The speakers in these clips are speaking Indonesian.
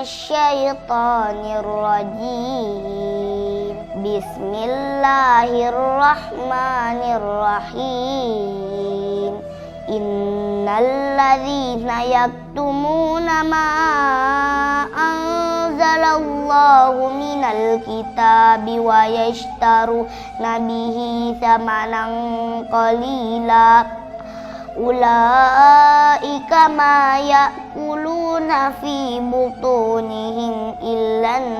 minasyaitonir rajim. Bismillahirrahmanirrahim. Innalladzina yaktumuna ma anzalallahu minal kitabi wa yashtaruna bihi thamanan qalila ulaika ma ya'kuluna fi butunihim illan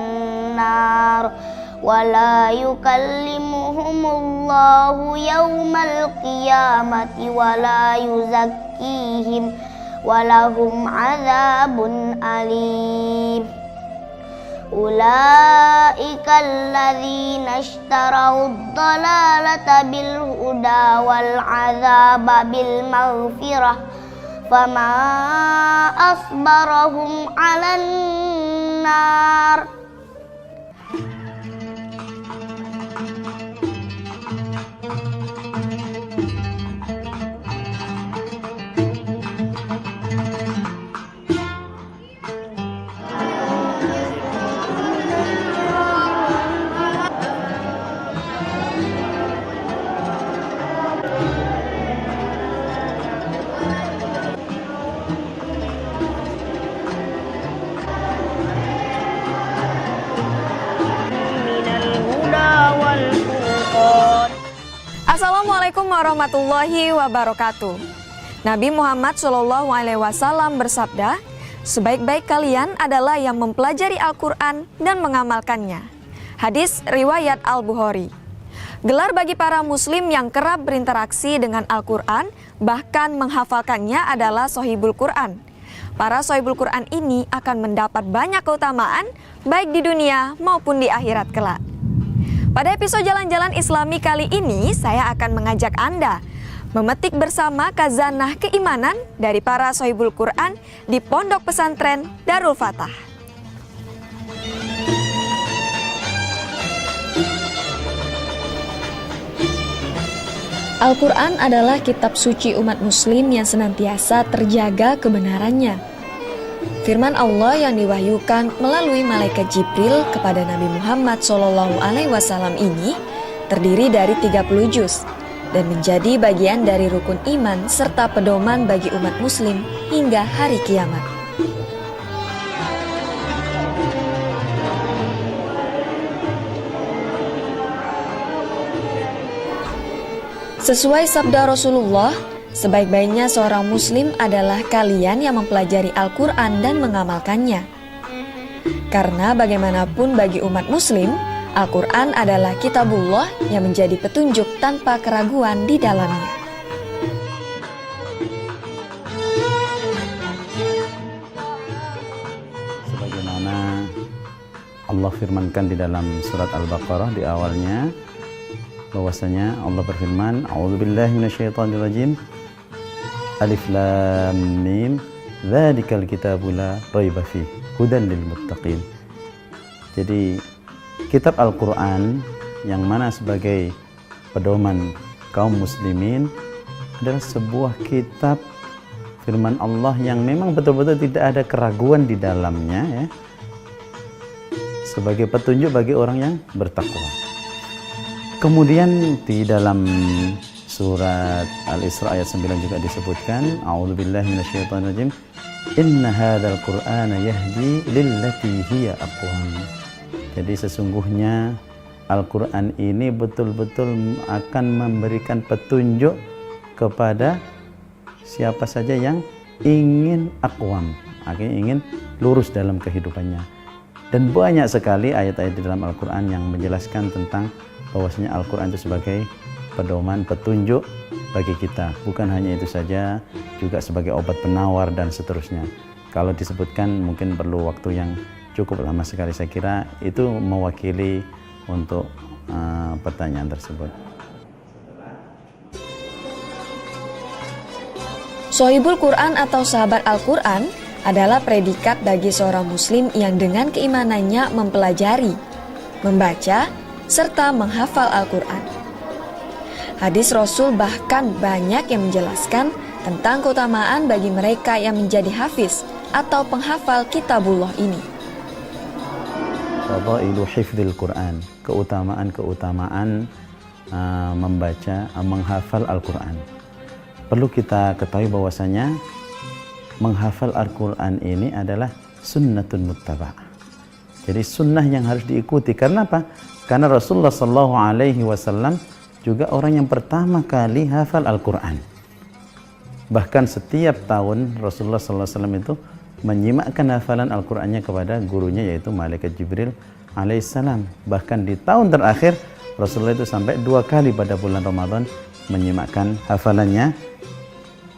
nar wala yukallimuhumullahu yawmal qiyamati wala yuzakkihim walahum adzabun alim. Ulaika alladzina ishtarawud dhalalata bil huda wal adzaba bil maghfirah fama asbarahum 'alan nar. Assalamualaikum warahmatullahi wabarakatuh. Nabi Muhammad SAW bersabda, sebaik-baik kalian adalah yang mempelajari Al-Quran dan mengamalkannya. Hadis riwayat Al-Bukhari. Gelar bagi para muslim yang kerap berinteraksi dengan Al-Quran, bahkan menghafalkannya adalah Sohibul Quran. Para Sohibul Quran ini akan mendapat banyak keutamaan, baik di dunia maupun di akhirat kelak. Pada episode Jalan-Jalan Islami kali ini, saya akan mengajak Anda memetik bersama khazanah keimanan dari para Sohibul Quran di Pondok Pesantren Darul Fatah. Al-Quran adalah kitab suci umat muslim yang senantiasa terjaga kebenarannya. Firman Allah yang diwahyukan melalui malaikat Jibril kepada Nabi Muhammad SAW ini terdiri dari 30 juz dan menjadi bagian dari rukun iman serta pedoman bagi umat muslim hingga hari kiamat. Sesuai sabda Rasulullah, sebaik-baiknya seorang muslim adalah kalian yang mempelajari Al-Quran dan mengamalkannya. Karena bagaimanapun bagi umat muslim, Al-Quran adalah kitabullah yang menjadi petunjuk tanpa keraguan di dalamnya. Sebagaimana Allah firmankan di dalam surat Al-Baqarah di awalnya, bahwasanya Allah berfirman, A'udzubillahi minasyaitonirrajim. Alif lam mim. Dzalikal kitabu la raiba fihi hudan lil muttaqin. Jadi kitab Al-Qur'an yang mana sebagai pedoman kaum muslimin adalah sebuah kitab firman Allah yang memang betul-betul tidak ada keraguan di dalamnya, ya. Sebagai petunjuk bagi orang yang bertakwa. Kemudian di dalam surat Al-Isra ayat 9 juga disebutkan, A'udzubillahi minasyaitonirrajim. Inna hadzal Qur'ana yahdi lillati hiya aqwam. Jadi sesungguhnya Al-Qur'an ini betul-betul akan memberikan petunjuk kepada siapa saja yang ingin aqwam, artinya ingin lurus dalam kehidupannya. Dan banyak sekali ayat-ayat di dalam Al-Qur'an yang menjelaskan tentang bahwasanya Al-Quran itu sebagai pedoman, petunjuk bagi kita. Bukan hanya itu saja, juga sebagai obat penawar dan seterusnya. Kalau disebutkan mungkin perlu waktu yang cukup lama sekali. Saya kira itu mewakili untuk pertanyaan tersebut. Sohibul Quran atau sahabat Al-Quran adalah predikat bagi seorang muslim yang dengan keimanannya mempelajari, membaca, serta menghafal Al-Quran. Hadis Rasul bahkan banyak yang menjelaskan tentang keutamaan bagi mereka yang menjadi hafiz atau penghafal kitabullah ini. fadailu hifdzil Quran, keutamaan membaca, menghafal Al-Quran. Perlu kita ketahui bahwasanya menghafal Al-Quran ini adalah sunnatun muttaba'. Jadi sunnah yang harus diikuti. Karena apa? Karena Rasulullah SAW juga orang yang pertama kali hafal Al-Quran. Bahkan setiap tahun Rasulullah SAW itu menyimakkan hafalan Al-Qurannya kepada gurunya, yaitu Malaikat Jibril alaihissalam. Bahkan di tahun terakhir Rasulullah itu sampai 2 kali pada bulan Ramadan menyimakkan hafalannya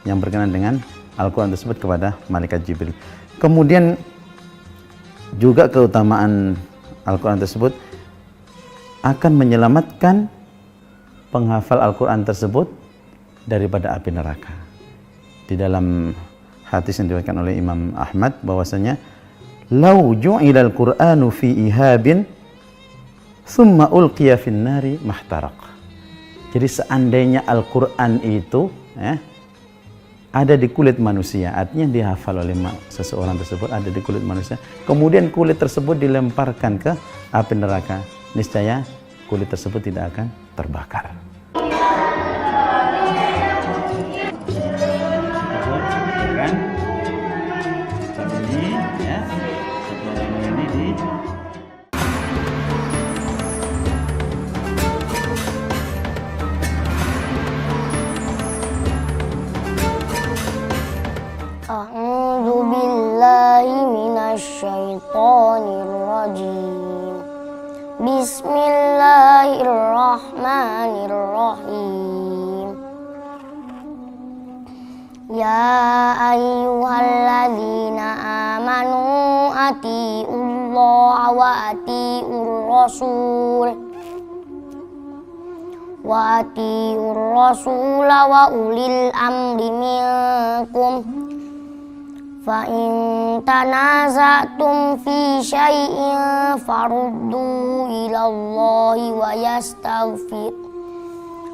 yang berkenaan dengan Al-Quran tersebut kepada Malaikat Jibril. Kemudian juga keutamaan Al-Quran tersebut akan menyelamatkan penghafal Al-Quran tersebut daripada api neraka. Di dalam hadis yang diriwayatkan oleh Imam Ahmad bahwasanya lau ju'ilal Qur'anu fi ihabin thumma ulqiya fin nari mahtaraq. Jadi seandainya Al-Quran itu ada di kulit manusia, artinya dihafal oleh seseorang tersebut, ada di kulit manusia, kemudian kulit tersebut dilemparkan ke api neraka, niscaya kulit tersebut tidak akan terbakar. A'udzu billahi minasyaitonir rajim. Bismillahirrahmanirrahim. Ya ayyuhalladzina amanu atiiullaha wa atiiur rasul wa ulil amri minkum. Fa in tanaza'tum fi syai'in faruddu ilallahi wa yastaghfir.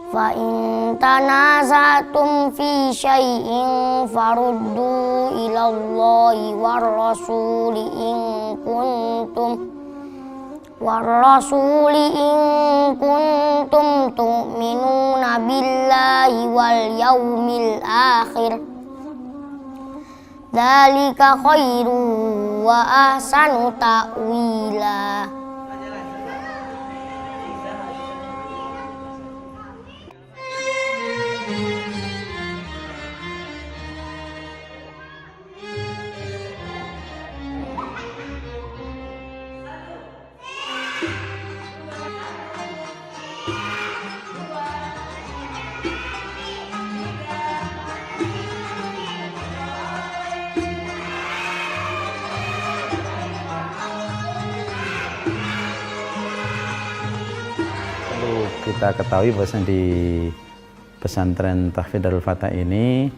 Fa in tanaza'tum fi syai'in faruddu ilallahi war rasuli in kuntum tu'minuna billahi wal yaumil akhir. Dzalika khairu wa ahsanu ta'wila. Kita ketahui bahwa di pesantren Tahfidz Darul Fatah ini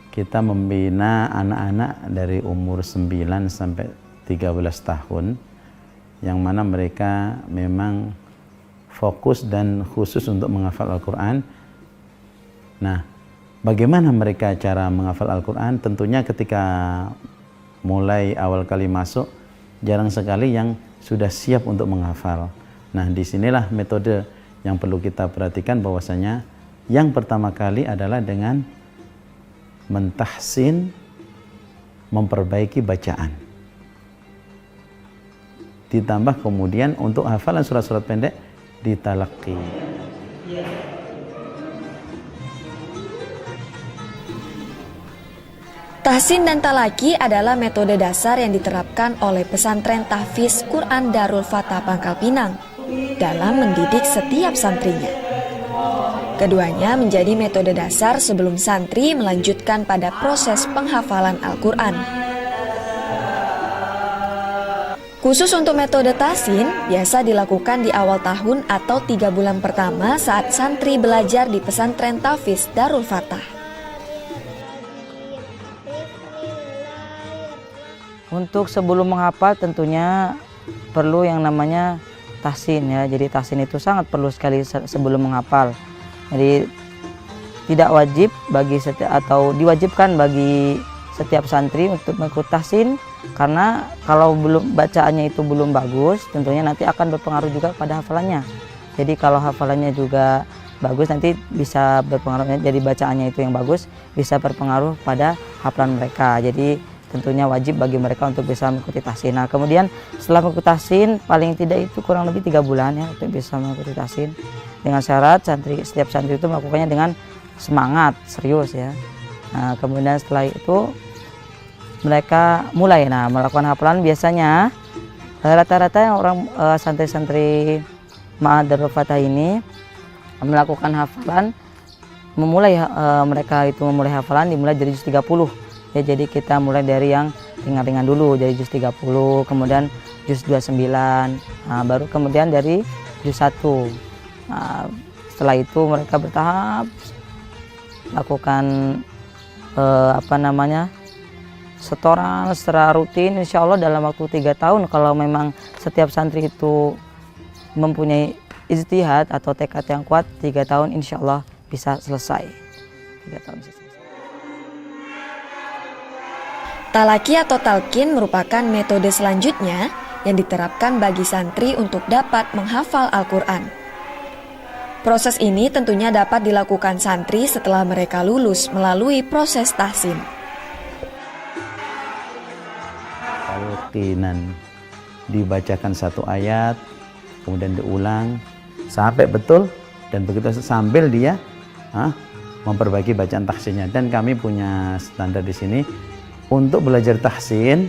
kita membina anak-anak dari umur 9 sampai 13 tahun yang mana mereka memang fokus dan khusus untuk menghafal Al-Quran. Nah, bagaimana mereka cara menghafal Al-Quran? Tentunya ketika mulai awal kali masuk jarang sekali yang sudah siap untuk menghafal. Nah, disinilah metode yang perlu kita perhatikan bahwasanya yang pertama kali adalah dengan mentahsin, memperbaiki bacaan. Ditambah kemudian untuk hafalan surat-surat pendek ditalaqi. Tahsin dan talaki adalah metode dasar yang diterapkan oleh pesantren Tahfidz Quran Darul Fatah Pangkal Pinang dalam mendidik setiap santrinya. Keduanya menjadi metode dasar sebelum santri melanjutkan pada proses penghafalan Al-Quran. Khusus untuk metode tahsin, biasa dilakukan di awal tahun atau 3 bulan pertama saat santri belajar di pesantren Tahfidz Darul Fatah. Untuk sebelum menghafal tentunya perlu yang namanya tahsin ya. Jadi tahsin itu sangat perlu sekali sebelum menghafal. Jadi tidak wajib bagi atau diwajibkan bagi setiap santri untuk mengikuti tahsin Karena kalau bacaannya itu belum bagus, tentunya nanti akan berpengaruh juga pada hafalannya. Jadi kalau hafalannya juga bagus, nanti bisa berpengaruh, jadi bacaannya itu yang bagus bisa berpengaruh pada hafalan mereka. Jadi tentunya wajib bagi mereka untuk bisa mengikuti tahsin. Nah, kemudian setelah mengikuti tahsin, paling tidak itu kurang lebih 3 bulan ya untuk bisa mengikuti tahsin. Dengan syarat setiap santri itu melakukannya dengan semangat, serius ya. Nah, kemudian setelah itu mereka mulai melakukan hafalan. Biasanya rata-rata yang orang santri-santri Ma'had Darul Fatah ini melakukan hafalan, mereka itu memulai hafalan dimulai dari juz 30 ya. Jadi kita mulai dari yang ringan-ringan dulu, dari juz 30, kemudian juz 29, baru kemudian dari juz 1. Setelah itu mereka bertahap lakukan setoran secara rutin, insya Allah dalam waktu 3 tahun. Kalau memang setiap santri itu mempunyai ijtihad atau tekad yang kuat, 3 tahun insya Allah bisa selesai. 3 tahun bisa selesai. Talaki atau talqin merupakan metode selanjutnya yang diterapkan bagi santri untuk dapat menghafal Al-Quran. Proses ini tentunya dapat dilakukan santri setelah mereka lulus melalui proses tahsin. Talqinan, dibacakan 1 ayat, kemudian diulang sampai betul, dan begitu sambil dia memperbaiki bacaan tahsinnya. Dan kami punya standar di sini untuk belajar tahsin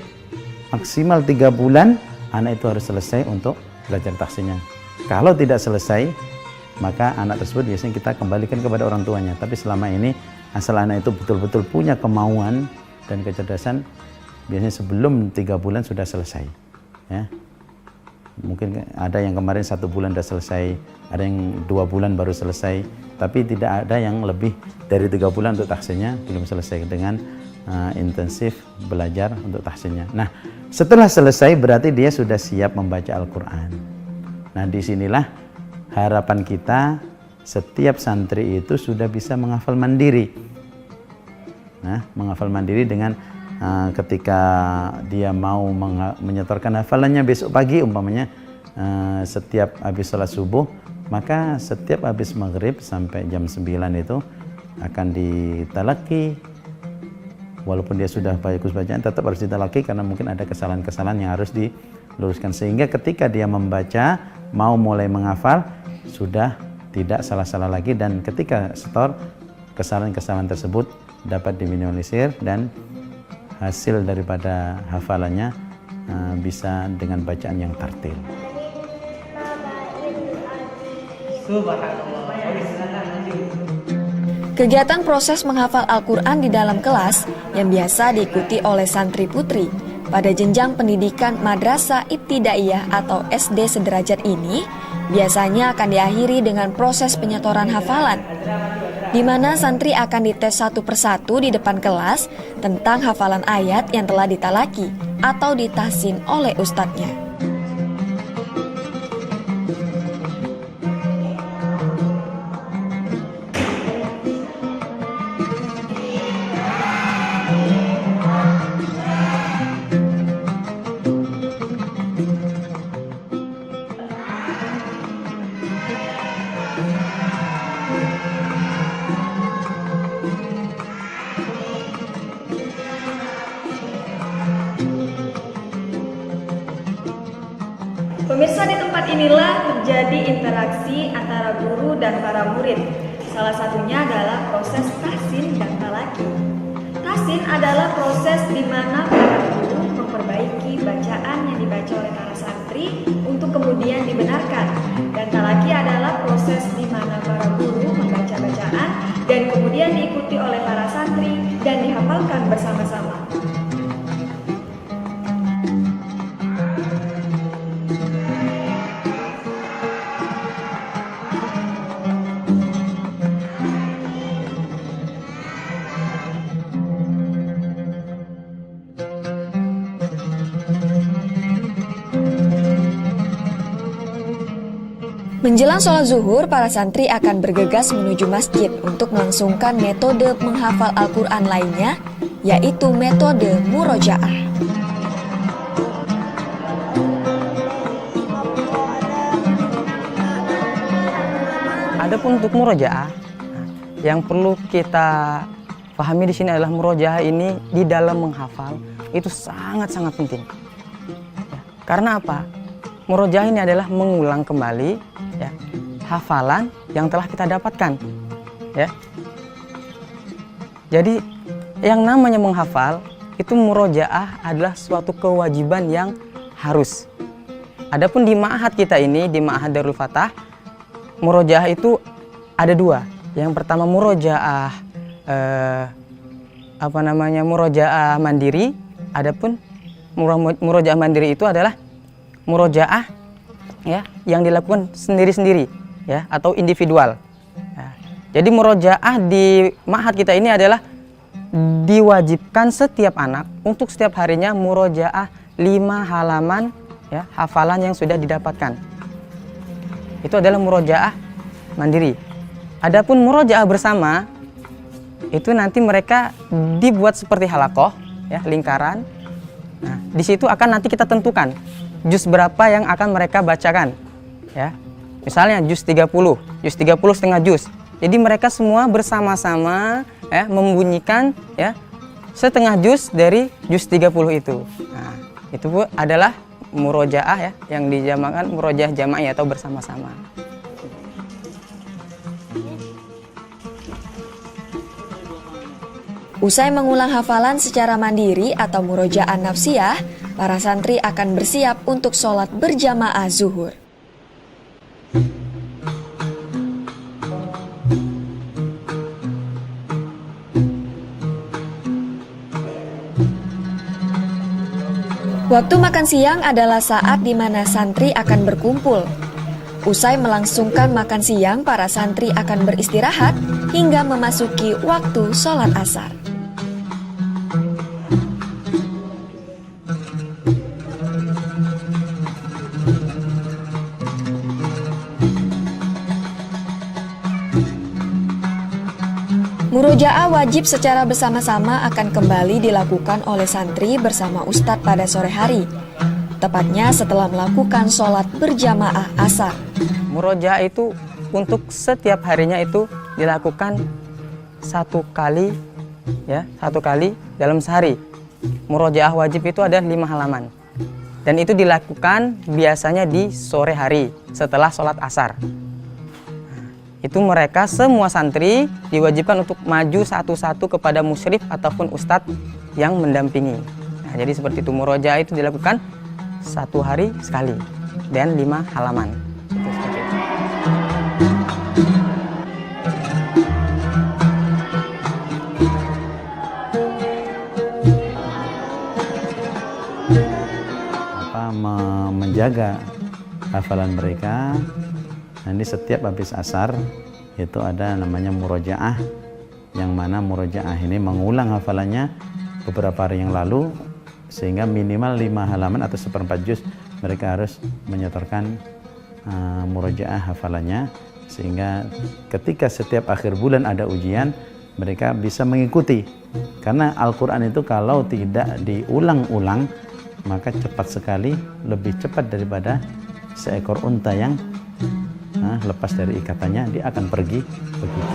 maksimal 3 bulan anak itu harus selesai untuk belajar tahsinnya. Kalau tidak selesai, maka anak tersebut biasanya kita kembalikan kepada orang tuanya. Tapi selama ini asal anak itu betul-betul punya kemauan dan kecerdasan, biasanya sebelum 3 bulan sudah selesai ya. Mungkin ada yang kemarin 1 bulan sudah selesai, ada yang 2 bulan baru selesai, tapi tidak ada yang lebih dari 3 bulan untuk tahsinnya belum selesai dengan intensif belajar untuk tahsinnya. Nah, setelah selesai berarti dia sudah siap membaca Al-Quran. Nah, disinilah harapan kita setiap santri itu sudah bisa menghafal mandiri. Nah, menghafal mandiri dengan ketika dia mau menyetorkan hafalannya besok pagi umpamanya, setiap habis sholat subuh, maka setiap habis maghrib sampai jam 9 itu akan ditalaki. Walaupun dia sudah bagus bacaan, tetap harus ditalaki karena mungkin ada kesalahan-kesalahan yang harus diluruskan, sehingga ketika dia membaca mau mulai menghafal sudah tidak salah-salah lagi, dan ketika setor kesalahan-kesalahan tersebut dapat diminimalisir dan hasil daripada hafalannya bisa dengan bacaan yang tartil. Kegiatan proses menghafal Al-Quran di dalam kelas yang biasa diikuti oleh santri putri pada jenjang pendidikan Madrasah Ibtidaiyah atau SD sederajat ini biasanya akan diakhiri dengan proses penyetoran hafalan, di mana santri akan dites 1 persatu di depan kelas tentang hafalan ayat yang telah ditalaki atau ditahsin oleh ustadznya. Pemirsa, di tempat inilah terjadi interaksi antara guru dan para murid. Salah satunya adalah proses tahsin dan talaki. Tahsin adalah proses di mana para guru memperbaiki bacaan yang dibaca oleh para santri untuk kemudian dibenarkan. Dan talaki adalah proses di mana para guru membaca bacaan dan kemudian diikuti oleh para santri dan dihafalkan bersama-sama. Menjelang sholat zuhur, para santri akan bergegas menuju masjid untuk melangsungkan metode menghafal Al-Quran lainnya, yaitu metode murojaah. Adapun untuk murojaah, yang perlu kita pahami di sini adalah murojaah ini di dalam menghafal itu sangat-sangat penting. Ya, karena apa? Murojaah ini adalah mengulang kembali ya, hafalan yang telah kita dapatkan. Ya. Jadi yang namanya menghafal itu murojaah adalah suatu kewajiban yang harus. Adapun di ma'had kita ini, di Ma'had Darul Fatah, murojaah itu ada dua. Yang pertama murojaah murojaah mandiri. Adapun murojaah mandiri itu adalah murojaah ya yang dilakukan sendiri-sendiri ya atau individual. Nah, jadi murojaah di ma'had kita ini adalah diwajibkan setiap anak untuk setiap harinya murojaah 5 halaman ya hafalan yang sudah didapatkan. Itu adalah murojaah mandiri. Adapun murojaah bersama itu nanti mereka dibuat seperti halakoh ya, lingkaran. Nah, di situ akan nanti kita tentukan juz berapa yang akan mereka bacakan. Ya. Misalnya juz 30 setengah juz. Jadi mereka semua bersama-sama ya membunyikan ya setengah juz dari juz 30 itu. Nah, itu adalah murojaah ya yang dijamakan murojaah jama'i atau bersama-sama. Usai mengulang hafalan secara mandiri atau murojaah nafsiyah, para santri akan bersiap untuk sholat berjamaah zuhur. Waktu makan siang adalah saat di mana santri akan berkumpul. Usai melangsungkan makan siang, para santri akan beristirahat hingga memasuki waktu sholat asar. Murojaah wajib secara bersama-sama akan kembali dilakukan oleh santri bersama ustadz pada sore hari, tepatnya setelah melakukan sholat berjamaah asar. Murojaah itu untuk setiap harinya itu dilakukan satu kali dalam sehari. Murojaah wajib itu ada 5 halaman dan itu dilakukan biasanya di sore hari setelah sholat asar. Itu mereka semua santri diwajibkan untuk maju satu-satu kepada musyrif ataupun ustadz yang mendampingi. Nah, jadi seperti itu murojaah itu dilakukan 1 hari sekali dan 5 halaman. Menjaga hafalan mereka. Nanti setiap habis asar itu ada namanya murojaah, yang mana murojaah ini mengulang hafalannya beberapa hari yang lalu sehingga minimal 5 halaman atau 1/4 juz mereka harus menyetorkan murojaah hafalannya, sehingga ketika setiap akhir bulan ada ujian mereka bisa mengikuti. Karena Al-Quran itu kalau tidak diulang-ulang maka cepat sekali, lebih cepat daripada seekor unta yang lepas dari ikatannya, dia akan pergi begitu.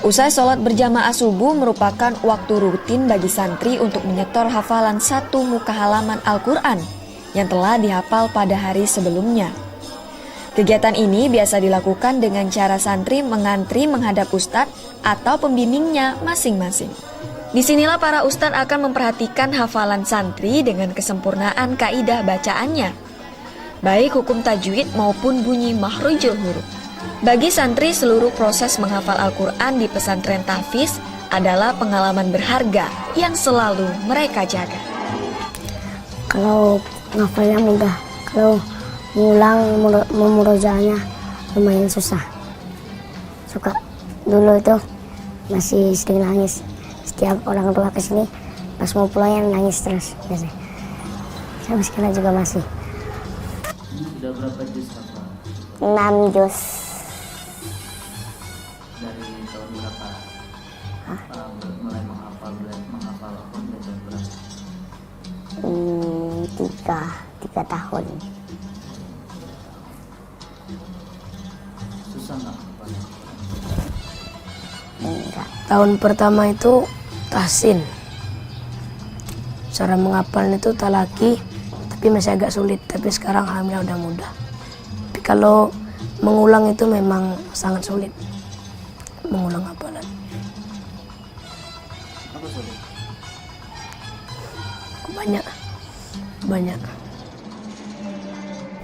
Usai sholat berjamaah subuh merupakan waktu rutin bagi santri untuk menyetor hafalan 1 muka halaman Al-Quran yang telah dihafal pada hari sebelumnya. Kegiatan ini biasa dilakukan dengan cara santri mengantri menghadap ustadz atau pembimbingnya masing-masing. Disinilah para ustadz akan memperhatikan hafalan santri dengan kesempurnaan kaidah bacaannya, baik hukum tajwid maupun bunyi makhrajul huruf. Bagi santri, seluruh proses menghafal Al-Quran di pesantren tahfiz adalah pengalaman berharga yang selalu mereka jaga. Kalau ngafalnya mudah, kalau mengulang memurojaahnya lumayan susah. Suka dulu itu masih sering nangis. Setiap orang tua kesini pas mau pulang yang nangis terus biasanya. Sampai sekarang juga masih. Sudah berapa juz hafal? 6 juz. Dari tahun berapa? Mulai menghafal Al-Quran dari tahun berapa? 3 tahun. Susah nggak hafalnya? Enggak. Tahun pertama itu tahsin. Cara menghafalnya itu talaki, tapi masih agak sulit. Tapi sekarang alhamdulillah udah mudah. Tapi kalau mengulang itu memang sangat sulit. Mengulang hafalan. Apa sulit? Banyak.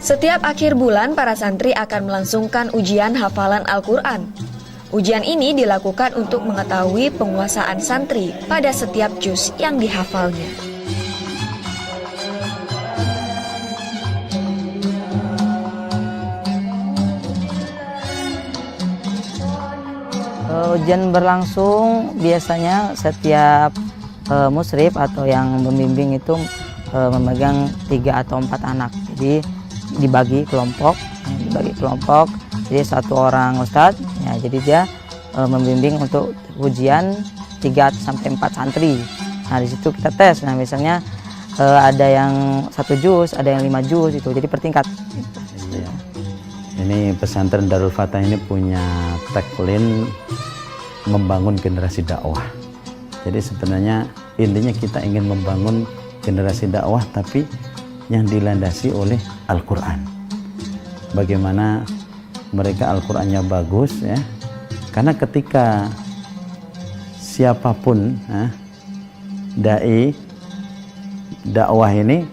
Setiap akhir bulan, para santri akan melangsungkan ujian hafalan Al-Quran. Ujian ini dilakukan untuk mengetahui penguasaan santri pada setiap juz yang dihafalnya. Ujian berlangsung biasanya setiap musrif atau yang membimbing itu memegang 3 atau 4 anak. Jadi dibagi kelompok. Jadi satu orang ustadz, ya, jadi dia membimbing untuk ujian 3 sampai 4 santri. Nah di situ kita tes. Nah misalnya ada yang 1 juz, ada yang 5 juz itu. Jadi per tingkat. Iya. Ini pesantren Darul Fatah ini punya tagline membangun generasi dakwah. Jadi sebenarnya intinya kita ingin membangun generasi dakwah tapi yang dilandasi oleh Al-Quran. Bagaimana mereka Al-Qurannya bagus ya. Karena ketika siapapun dai dakwah ini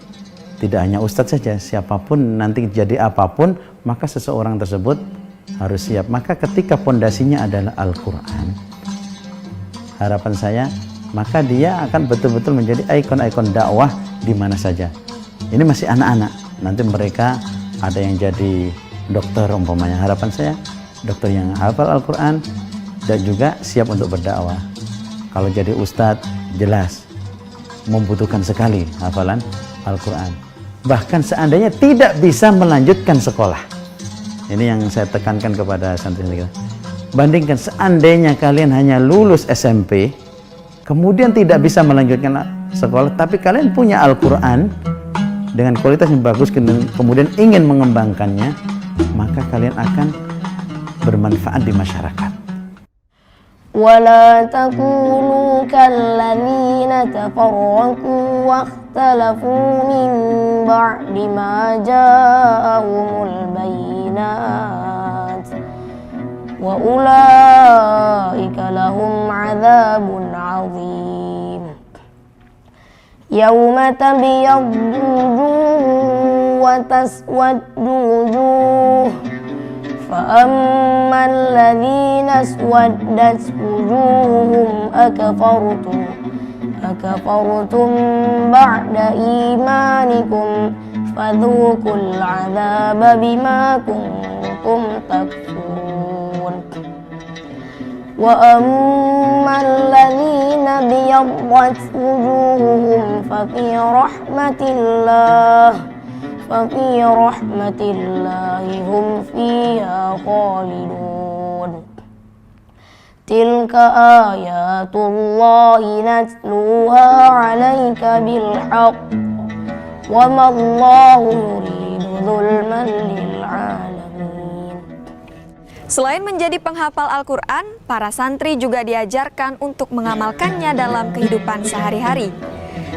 tidak hanya ustadz saja, siapapun nanti jadi apapun, maka seseorang tersebut harus siap. Maka ketika pondasinya adalah Al-Quran, harapan saya, maka dia akan betul-betul menjadi ikon-ikon dakwah di mana saja. Ini masih anak-anak, nanti mereka ada yang jadi dokter umpamanya. Harapan saya, dokter yang hafal Al-Quran dan juga siap untuk berdakwah. Kalau jadi ustadz, jelas membutuhkan sekali hafalan Al-Quran. Bahkan seandainya tidak bisa melanjutkan sekolah. Ini yang saya tekankan kepada santri-santri kita. Bandingkan seandainya kalian hanya lulus SMP, kemudian tidak bisa melanjutkan sekolah, tapi kalian punya Al-Quran dengan kualitas yang bagus, kemudian ingin mengembangkannya, maka kalian akan bermanfaat di masyarakat. ولا تكونوا كالذين تفرقوا واختلفوا من بعد ما جاءهم البينات وأولئك لهم عذاب عظيم يوم تبيض وجوه وتسود وجوه فأما الذين اسودت وجوههم أكفرتم بعد إيمانكم فذوقوا العذاب بما كنتم تكفرون وأما الذين ابيضت وجوههم ففي رحمة الله هم فيها خالدون تلك آيات الله نتلوها عليك بالحق وما الله يريد ظلما للعالمين. Selain menjadi penghafal Al-Quran, para santri juga diajarkan untuk mengamalkannya dalam kehidupan sehari-hari.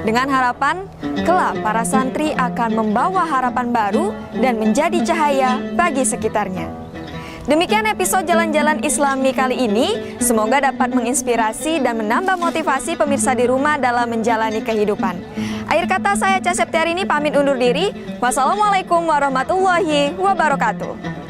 Dengan harapan, kelak para santri akan membawa harapan baru dan menjadi cahaya bagi sekitarnya. Demikian episode Jalan-Jalan Islami kali ini. Semoga dapat menginspirasi dan menambah motivasi pemirsa di rumah dalam menjalani kehidupan. Akhir kata, saya Ca Septiarini pamit undur diri. Wassalamualaikum warahmatullahi wabarakatuh.